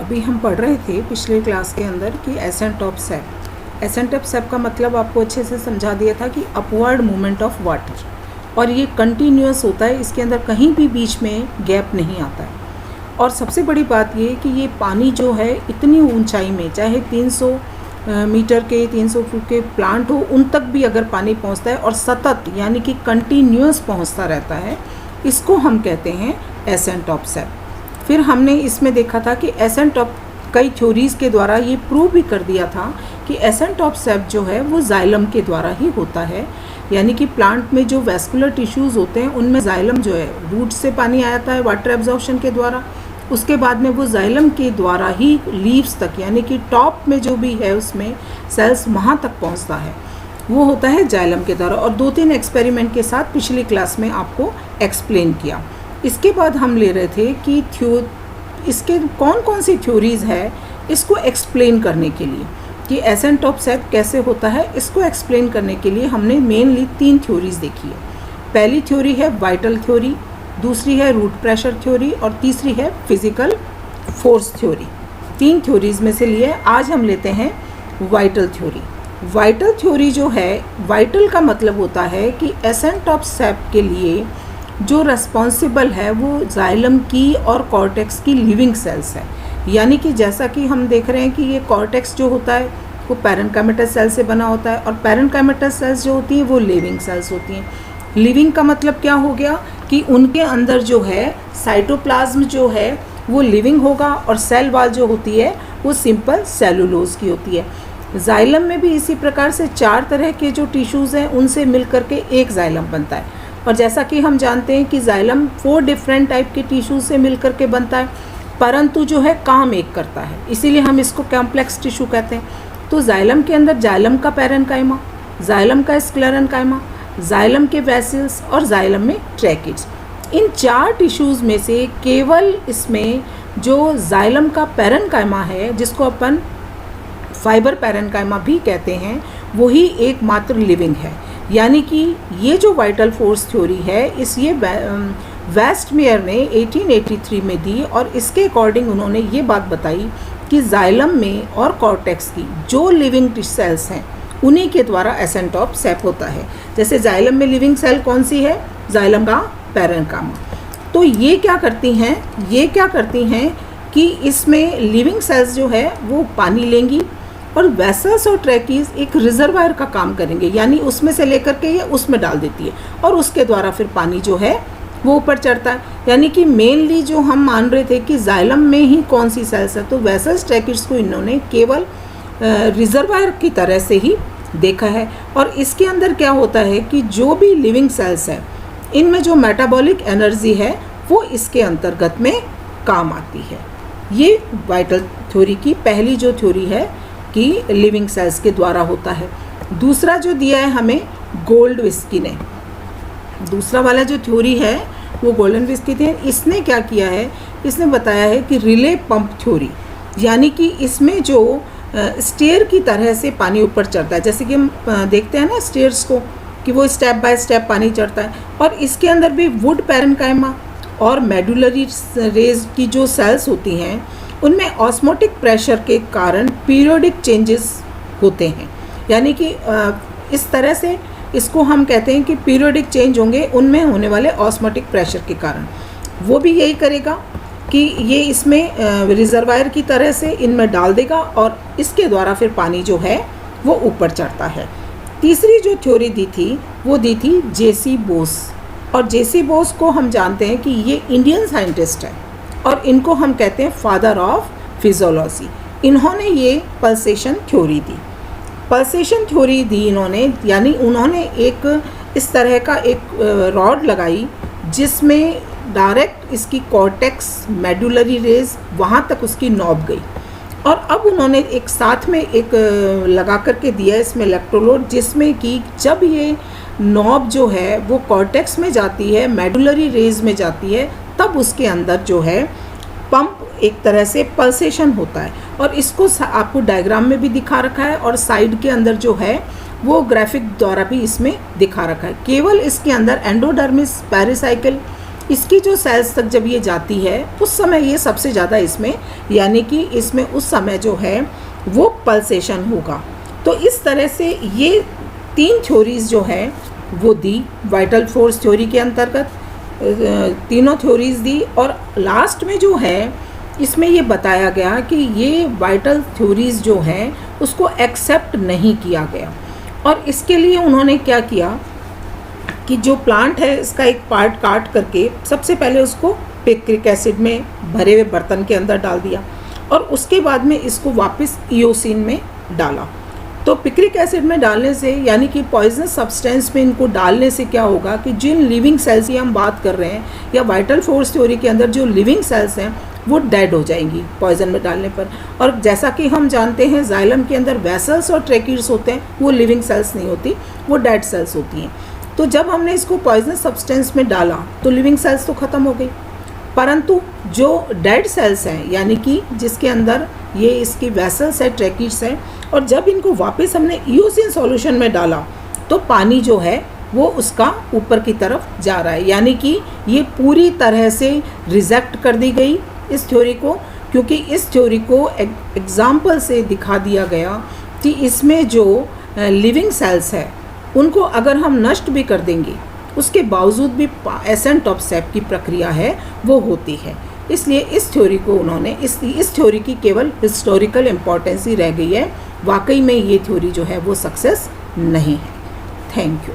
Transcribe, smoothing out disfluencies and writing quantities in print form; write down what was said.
अभी हम पढ़ रहे थे पिछले क्लास के अंदर कि ascent of SAP. Ascent of SAP का मतलब आपको अच्छे से समझा दिया था कि अपवर्ड मूवमेंट ऑफ वाटर, और ये कंटिन्यूअस होता है, इसके अंदर कहीं भी बीच में गैप नहीं आता है। और सबसे बड़ी बात ये कि ये पानी जो है इतनी ऊंचाई में, चाहे 300 मीटर के 300 फुट के प्लांट हो, उन तक भी अगर पानी पहुंचता है और सतत यानी कि कंटिन्यूअस पहुंचता रहता है, इसको हम कहते हैं एसेंट ऑफ सैप। फिर हमने इसमें देखा था कि एसेंट ऑफ कई थ्योरीज़ के द्वारा ये प्रूव भी कर दिया था कि एसेंट ऑफ सैप जो है वो जाइलम के द्वारा ही होता है। यानी कि प्लांट में जो वैस्कुलर टिश्यूज़ होते हैं उनमें जाइलम जो है, रूट से पानी आता है वाटर एब्जॉर्प्शन के द्वारा, उसके बाद में वो जाइलम के द्वारा ही लीव्स तक, यानी कि टॉप में जो भी है उसमें सेल्स वहाँ तक पहुँचता है, वो होता है जाइलम के द्वारा। और 2-3 एक्सपेरिमेंट के साथ पिछली क्लास में आपको एक्सप्लेन किया। इसके बाद हम ले रहे थे कि इसके कौन कौन सी थ्योरीज़ है इसको एक्सप्लेन करने के लिए, कि एसेंट ऑफ सैप कैसे होता है, इसको एक्सप्लेन करने के लिए हमने मेनली 3 थ्योरीज़ देखी है। पहली थ्योरी है वाइटल थ्योरी, दूसरी है रूट प्रेशर थ्योरी, और तीसरी है फिजिकल फोर्स थ्योरी। 3 थ्योरीज़ में से लिए आज हम लेते हैं वाइटल थ्योरी। वाइटल थ्योरी जो है, वाइटल का मतलब होता है कि एसेंट ऑफ सैप के लिए जो रेस्पॉन्सिबल है वो जाइलम की और कॉर्टेक्स की लिविंग सेल्स है। यानी कि जैसा कि हम देख रहे हैं कि ये कॉर्टेक्स जो होता है वो पैरेन्काइमेटस सेल से बना होता है, और पैरेन्काइमेटस सेल्स जो होती हैं वो लिविंग सेल्स होती हैं। लिविंग का मतलब क्या हो गया कि उनके अंदर जो है साइटोप्लाज्म जो है वो लिविंग होगा, और सेल वॉल जो होती है वो सिंपल सेलुलोज की होती है। जाइलम में भी इसी प्रकार से 4 तरह के जो टिश्यूज़ हैं उनसे मिल करके एक जाइलम बनता है। और जैसा कि हम जानते हैं कि जाइलम 4 डिफरेंट टाइप के टिश्यू से मिल करके बनता है, परंतु जो है काम एक करता है, इसीलिए हम इसको कॉम्प्लेक्स टिश्यू कहते हैं। तो जाइलम के अंदर जाइलम का पैरेन्काइमा, जाइलम का स्क्लेरेन्काइमा, जाइलम के वेसल्स और जाइलम में ट्रैकिड्स। इन 4 टिश्यूज़ में से केवल इसमें जो जाइलम का पैरेन्काइमा है, जिसको अपन फाइबर पैरेन्काइमा भी कहते हैं, वही एकमात्र लिविंग है। यानी कि ये जो वाइटल फोर्स थ्योरी है ये वेस्टमेयर ने 1883 में दी, और इसके अकॉर्डिंग उन्होंने ये बात बताई कि जाइलम में और कॉर्टेक्स की जो लिविंग सेल्स हैं उन्हीं के द्वारा एसेंट ऑफ सैप होता है। जैसे जाइलम में लिविंग सेल कौन सी है? जाइलम का पैरेन्काइमा। तो ये क्या करती हैं कि इसमें लिविंग सेल्स जो है वो पानी लेंगी, और वेसल्स और ट्रैकीज एक रिजर्वायर का काम करेंगे, यानी उसमें से लेकर के ये उसमें डाल देती है, और उसके द्वारा फिर पानी जो है वो ऊपर चढ़ता है। यानी कि मेनली जो हम मान रहे थे कि जाइलम में ही कौन सी सेल्स है, तो वेसल्स ट्रैकीज को इन्होंने केवल रिजर्वायर की तरह से ही देखा है। और इसके अंदर क्या होता है कि जो भी लिविंग सेल्स है इनमें जो मेटाबॉलिक एनर्जी है वो इसके अंतर्गत में काम आती है। ये वाइटल थ्योरी की पहली जो थ्योरी है कि लिविंग सेल्स के द्वारा होता है। दूसरा जो दिया है हमें गोल्डविस्की ने, दूसरा वाला जो थ्योरी है वो गोल्डविस्की थे। इसने क्या किया है, इसने बताया है कि रिले पंप थ्योरी, यानी कि इसमें जो स्टेयर की तरह से पानी ऊपर चढ़ता है, जैसे कि हम देखते हैं ना स्टेयर्स को, कि वो स्टेप बाय स्टेप पानी चढ़ता है। और इसके अंदर भी वुड पैरेन्काइमा और मेडुलरी रेज की जो सेल्स होती हैं उनमें ऑस्मोटिक प्रेशर के कारण पीरियोडिक चेंजेस होते हैं। यानी कि इस तरह से इसको हम कहते हैं कि पीरियोडिक चेंज होंगे उनमें होने वाले ऑस्मोटिक प्रेशर के कारण। वो भी यही करेगा कि ये इसमें रिजर्वायर की तरह से इनमें डाल देगा, और इसके द्वारा फिर पानी जो है वो ऊपर चढ़ता है। तीसरी जो थ्योरी दी थी वो दी थी जेसी बोस, और जेसी बोस को हम जानते हैं कि ये इंडियन साइंटिस्ट है, और इनको हम कहते हैं फादर ऑफ फिजियोलॉजी। इन्होंने ये पल्सेशन थ्योरी दी। पल्सेशन थ्योरी दी इन्होंने, यानी उन्होंने एक इस तरह का एक रॉड लगाई जिसमें डायरेक्ट इसकी कॉर्टेक्स मेडुलरी रेज वहाँ तक उसकी नॉब गई, और अब उन्होंने एक साथ में एक लगा करके दिया इसमें इलेक्ट्रोलोड, जिसमें कि जब ये नॉब जो है वो कॉर्टेक्स में जाती है, मेडुलरी रेज में जाती है, तब उसके अंदर जो है पंप एक तरह से पल्सेशन होता है। और इसको आपको डायग्राम में भी दिखा रखा है, और साइड के अंदर जो है वो ग्राफिक द्वारा भी इसमें दिखा रखा है। केवल इसके अंदर एंडोडर्मिस, पेरिसाइकिल इसकी जो सेल्स तक जब ये जाती है उस समय ये सबसे ज़्यादा इसमें, यानी कि इसमें उस समय जो है वो पल्सेशन होगा। तो इस तरह से ये 3 थ्योरीज़ जो है वो दी वाइटल फोर्स थ्योरी के अंतर्गत, तीनों थ्योरीज़ दी। और लास्ट में जो है इसमें ये बताया गया कि ये वाइटल थ्योरीज़ जो हैं उसको एक्सेप्ट नहीं किया गया। और इसके लिए उन्होंने क्या किया कि जो प्लांट है इसका एक पार्ट काट करके सबसे पहले उसको पिक्रिक एसिड में भरे हुए बर्तन के अंदर डाल दिया और उसके बाद में इसको वापस इयोसिन में डाला। तो पिक्रिक एसिड में डालने से, यानी कि पॉइजनस सब्सटेंस में इनको डालने से क्या होगा कि जिन लिविंग सेल्स की हम बात कर रहे हैं या वाइटल फोर्स थ्योरी के अंदर जो लिविंग सेल्स हैं वो डेड हो जाएंगी पॉइजन में डालने पर। और जैसा कि हम जानते हैं जाइलम के अंदर वेसल्स और ट्रैकीड्स होते हैं, वो लिविंग सेल्स नहीं होती, वो डेड सेल्स होती हैं। तो जब हमने इसको पॉइजनस सब्सटेंस में डाला तो लिविंग सेल्स तो ख़त्म हो गई, परंतु जो डेड सेल्स हैं यानी कि जिसके अंदर ये इसकी वेसल्स है, ट्रैकीड्स हैं, और जब इनको वापस हमने इयोसिन सॉल्यूशन में डाला तो पानी जो है वो उसका ऊपर की तरफ जा रहा है। यानी कि ये पूरी तरह से रिजेक्ट कर दी गई इस थ्योरी को, क्योंकि इस थ्योरी को एग्जाम्पल से दिखा दिया गया कि इसमें जो लिविंग सेल्स है उनको अगर हम नष्ट भी कर देंगे उसके बावजूद भी एसेंट ऑफ सेप की प्रक्रिया है वो होती है। इसलिए इस थ्योरी को उन्होंने इस थ्योरी की केवल हिस्टोरिकल इम्पॉर्टेंस ही रह गई है, वाकई में ये थ्योरी जो है वो सक्सेस नहीं है। Thank you.